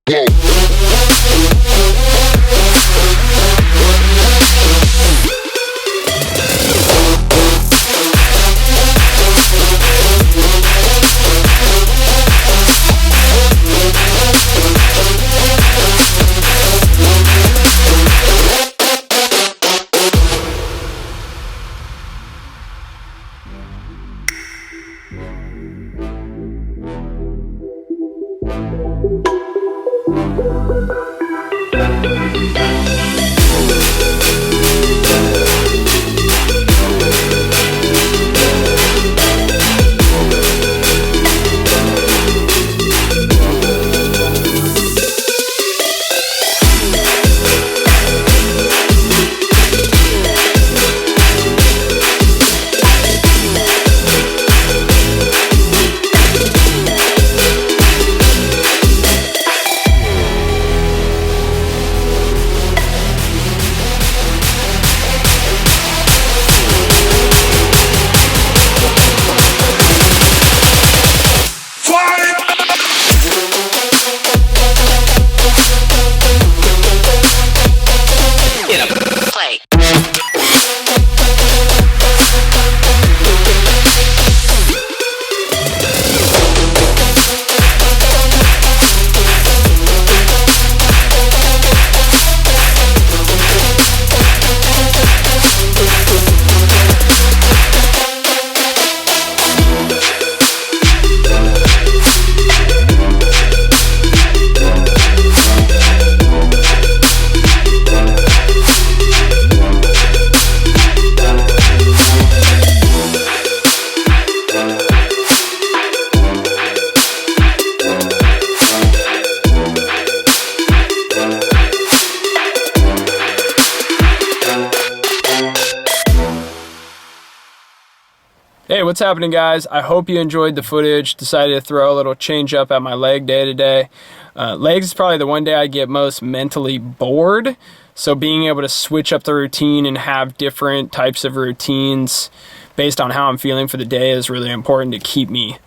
Hey, what's happening, guys? I hope you enjoyed the footage. Decided to throw a little change up at my leg day today. Legs is probably the one day I get most mentally bored. So being able to switch up the routine and have different types of routines based on how I'm feeling for the day is really important to keep me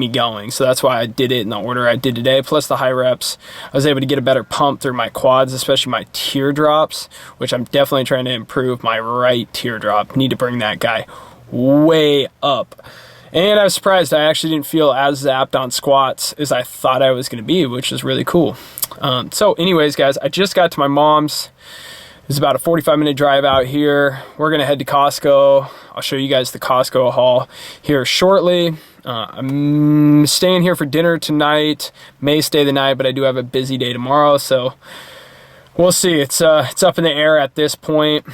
going. So that's why I did it in the order I did today. Plus the high reps, I was able to get a better pump through my quads, especially my teardrops, which I'm definitely trying to improve my right teardrop. Need to bring that guy way up. And I was surprised I actually didn't feel as zapped on squats as I thought I was going to be, which is really cool. So anyways, guys, I just got to my mom's. It's about a 45-minute drive out here. We're going to head to Costco. I'll show you guys the Costco haul here shortly. I'm staying here for dinner tonight. May stay the night, but I do have a busy day tomorrow, so we'll see. It's up in the air at this point.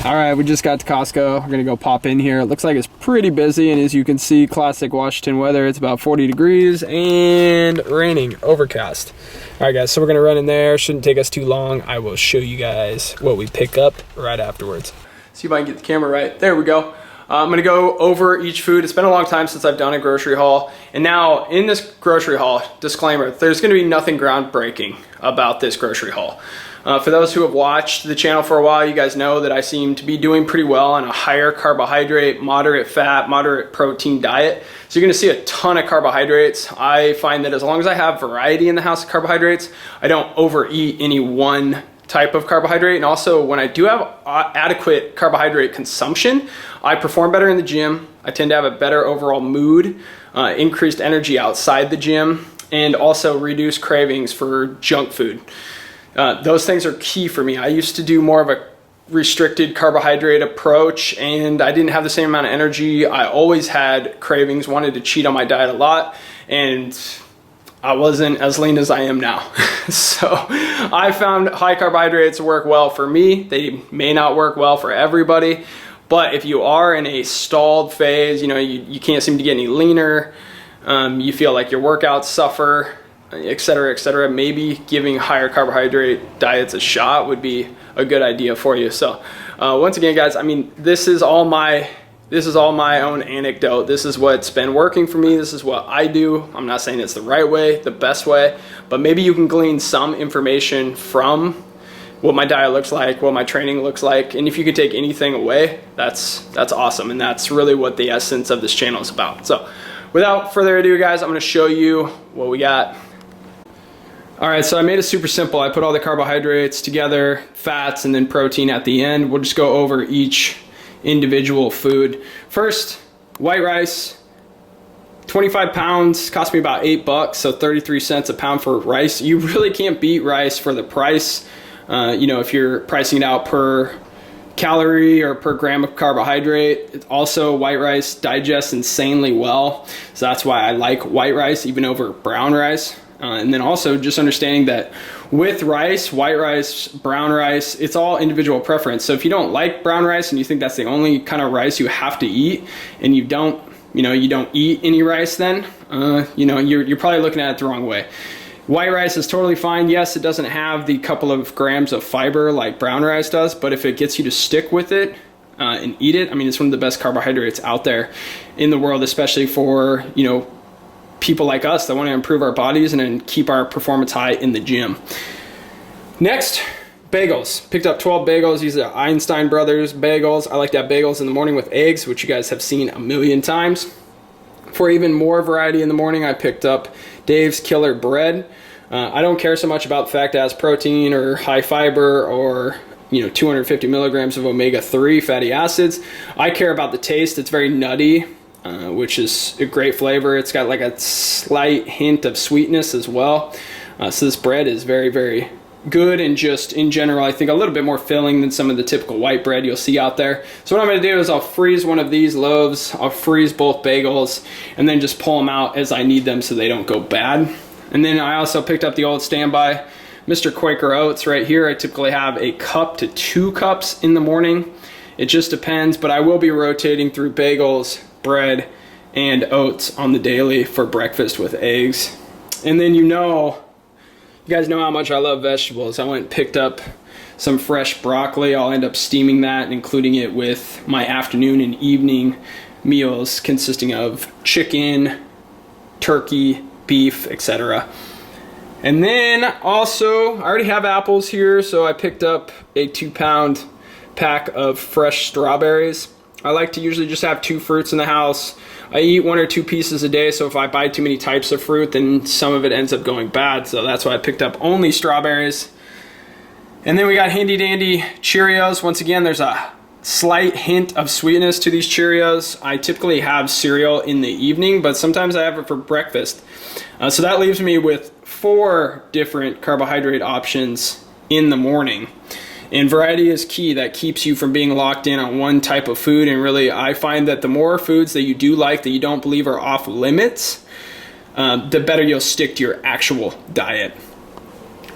All right, we just got to Costco. We're gonna go pop in here. It looks like it's pretty busy, and as you can see, classic Washington weather. It's about 40 degrees and raining, overcast. All right, guys, so we're gonna run in there. Shouldn't take us too long. I will show you guys what we pick up right afterwards. See if I can get the camera right. There we go. I'm gonna go over each food. It's been a long time since I've done a grocery haul. And now in this grocery haul, disclaimer, there's gonna be nothing groundbreaking about this grocery haul. For those who have watched the channel for a while, you guys know that I seem to be doing pretty well on a higher carbohydrate, moderate fat, moderate protein diet. So you're gonna see a ton of carbohydrates. I find that as long as I have variety in the house of carbohydrates, I don't overeat any one type of carbohydrate. And also when I do have adequate carbohydrate consumption, I perform better in the gym. I tend to have a better overall mood, increased energy outside the gym, and also reduce cravings for junk food. Those things are key for me. I used to do more of a restricted carbohydrate approach, and I didn't have the same amount of energy. I always had cravings, wanted to cheat on my diet a lot, and I wasn't as lean as I am now. So I found high carbohydrates work well for me. They may not work well for everybody, but if you are in a stalled phase, you can't seem to get any leaner, you feel like your workouts suffer, etc., maybe giving higher carbohydrate diets a shot would be a good idea for you. So once again, guys, I mean, this is all my own anecdote. This is what's been working for me. This is what I do. I'm not saying it's the right way, the best way, but maybe you can glean some information from what my diet looks like, what my training looks like, and if you could take anything away, that's awesome, and that's really what the essence of this channel is about. So without further ado, guys, I'm going to show you what we got. All right, so I made it super simple. I put all the carbohydrates together, fats, and then protein at the end. We'll just go over each individual food. First, white rice, 25 pounds, cost me about $8, so 33 cents a pound for rice. You really can't beat rice for the price. You know, if you're pricing it out per calorie or per gram of carbohydrate. Also, white rice digests insanely well, so that's why I like white rice even over brown rice. And then also just understanding that with rice, white rice, brown rice, it's all individual preference. So if you don't like brown rice and you think that's the only kind of rice you have to eat, and you don't eat any rice, then you're probably looking at it the wrong way. White rice is totally fine. Yes, it doesn't have the couple of grams of fiber like brown rice does, but if it gets you to stick with it and eat it, I mean, it's one of the best carbohydrates out there in the world, especially for, you know, people like us that want to improve our bodies and then keep our performance high in the gym. Next, bagels. Picked up 12 bagels. These are Einstein Brothers bagels. I like to have bagels in the morning with eggs, which you guys have seen a million times. For even more variety in the morning, I picked up Dave's Killer Bread. I don't care so much about the fact it has protein or high fiber or 250 milligrams of omega-3 fatty acids. I care about the taste. It's very nutty, which is a great flavor. It's got like a slight hint of sweetness as well. So this bread is very, very good, and just in general, I think a little bit more filling than some of the typical white bread you'll see out there. So what I'm going to do is I'll freeze one of these loaves, I'll freeze both bagels, and then just pull them out as I need them so they don't go bad. And then I also picked up the old standby Mr. Quaker Oats right here. I typically have a cup to 2 cups in the morning. It just depends, but I will be rotating through bagels, bread, and oats on the daily for breakfast with eggs. And then you guys know how much I love vegetables. I went and picked up some fresh broccoli. I'll end up steaming that and including it with my afternoon and evening meals consisting of chicken, turkey, beef, etc. And then also, I already have apples here, so I picked up a 2-pound pack of fresh strawberries. I like to usually just have 2 fruits in the house. I eat 1 or 2 pieces a day, so if I buy too many types of fruit, then some of it ends up going bad. So that's why I picked up only strawberries. And then we got handy dandy Cheerios. Once again, there's a slight hint of sweetness to these Cheerios. I typically have cereal in the evening, but sometimes I have it for breakfast. So that leaves me with 4 different carbohydrate options in the morning. And variety is key. That keeps you from being locked in on one type of food. And really, I find that the more foods that you do like that you don't believe are off limits, the better you'll stick to your actual diet.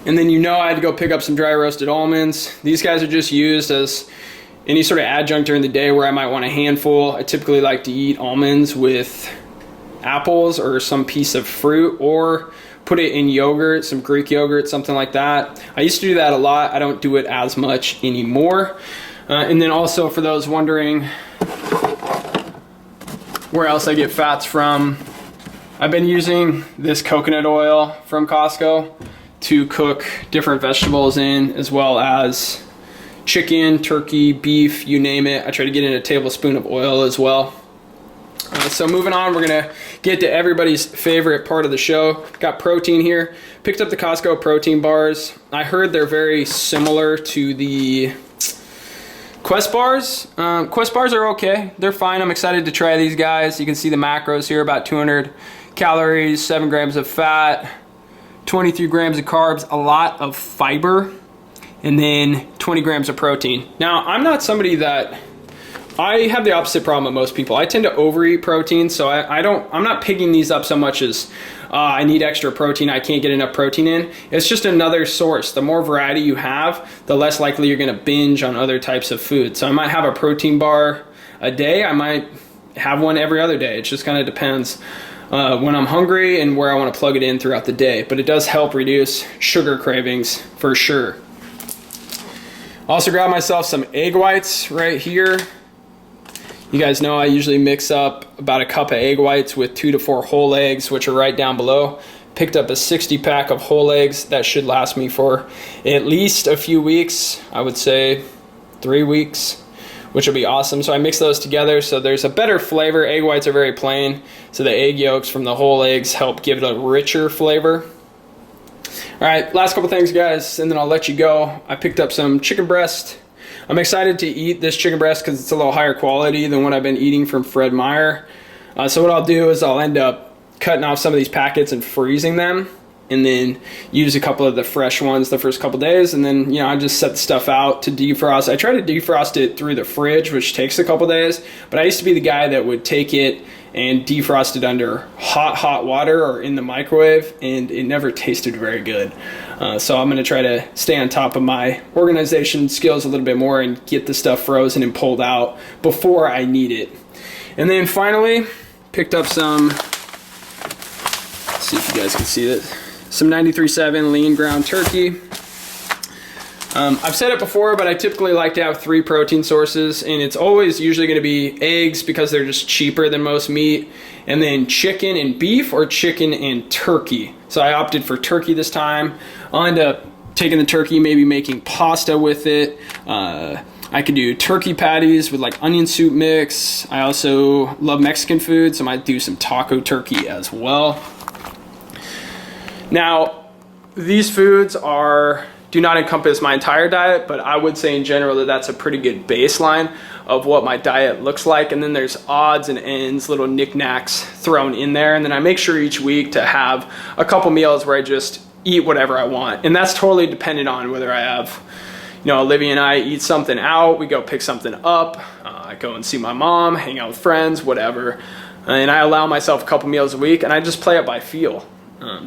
And then I had to go pick up some dry roasted almonds. These guys are just used as any sort of adjunct during the day where I might want a handful. I typically like to eat almonds with apples or some piece of fruit, or put it in yogurt, some Greek yogurt, something like that. I used to do that a lot. I don't do it as much anymore. And then also, for those wondering where else I get fats from, I've been using this coconut oil from Costco to cook different vegetables in, as well as chicken, turkey, beef, you name it. I try to get in a tablespoon of oil as well. So moving on, we're gonna get to everybody's favorite part of the show. Got protein here. Picked up the Costco protein bars. I heard they're very similar to the Quest bars. Quest bars are okay. They're fine. I'm excited to try these guys. You can see the macros here, about 200 calories, 7 grams of fat, 23 grams of carbs, a lot of fiber, and then 20 grams of protein. Now, I'm not somebody that, I have the opposite problem with most people. I tend to overeat protein, so I'm not picking these up so much as I need extra protein, I can't get enough protein in. It's just another source. The more variety you have, the less likely you're gonna binge on other types of food. So I might have a protein bar a day, I might have one every other day. It just kind of depends when I'm hungry and where I wanna plug it in throughout the day. But it does help reduce sugar cravings for sure. Also grab myself some egg whites right here. You guys know I usually mix up about a cup of egg whites with 2 to 4 whole eggs, which are right down below. Picked up a 60 pack of whole eggs. That should last me for at least a few weeks. I would say 3 weeks, which will be awesome. So I mix those together so there's a better flavor. Egg whites are very plain, so the egg yolks from the whole eggs help give it a richer flavor. All right, last couple things, guys, and then I'll let you go. I picked up some chicken breast. I'm excited to eat this chicken breast because it's a little higher quality than what I've been eating from Fred Meyer. So what I'll do is I'll end up cutting off some of these packets and freezing them, and then use a couple of the fresh ones the first couple days, and then, you know, I just set the stuff out to defrost. I try to defrost it through the fridge, which takes a couple days, but I used to be the guy that would take it and defrost it under hot water or in the microwave, and it never tasted very good. So I'm going to try to stay on top of my organization skills a little bit more and get the stuff frozen and pulled out before I need it. And then finally, picked up some, let's see if you guys can see this, some 93.7 lean ground turkey. I've said it before, but I typically like to have 3 protein sources, and it's always usually going to be eggs because they're just cheaper than most meat, and then chicken and beef or chicken and turkey. So I opted for turkey this time. I'll end up taking the turkey, maybe making pasta with it. I could do turkey patties with like onion soup mix. I also love Mexican food, so I might do some taco turkey as well. Now, these foods do not encompass my entire diet, but I would say in general that that's a pretty good baseline of what my diet looks like. And then there's odds and ends, little knickknacks thrown in there. And then I make sure each week to have a couple meals where I just eat whatever I want. And that's totally dependent on whether I have, you know, Olivia and I eat something out, we go pick something up, I go and see my mom, hang out with friends, whatever. And I allow myself a couple meals a week, and I just play it by feel.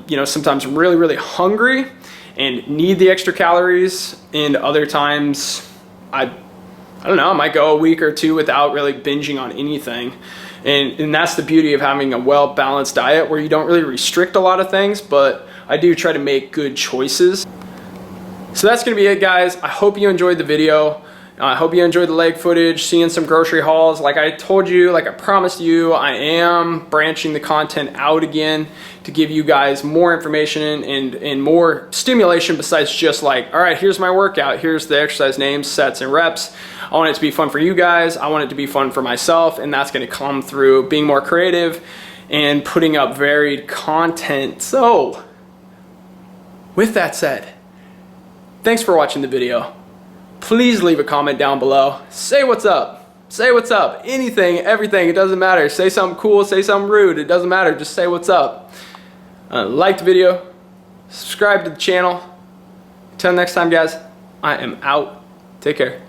You know, sometimes I'm really, really hungry and need the extra calories, and other times I don't know, I might go a week or two without really binging on anything. And that's the beauty of having a well-balanced diet where you don't really restrict a lot of things, but I do try to make good choices. So that's going to be it, guys. I hope you enjoyed the video. I hope you enjoyed the leg footage, seeing some grocery hauls. Like I told you, like I promised you, I am branching the content out again to give you guys more information and more stimulation besides just like, all right, here's my workout, here's the exercise names, sets, and reps. I want it to be fun for you guys. I want it to be fun for myself, and that's going to come through being more creative and putting up varied content. So, with that said, thanks for watching the video. Please leave a comment down below. Say what's up. Say what's up. Anything, everything, it doesn't matter. Say something cool, say something rude, it doesn't matter. Just say what's up. Like the video. Subscribe to the channel. Until next time, guys, I am out. Take care.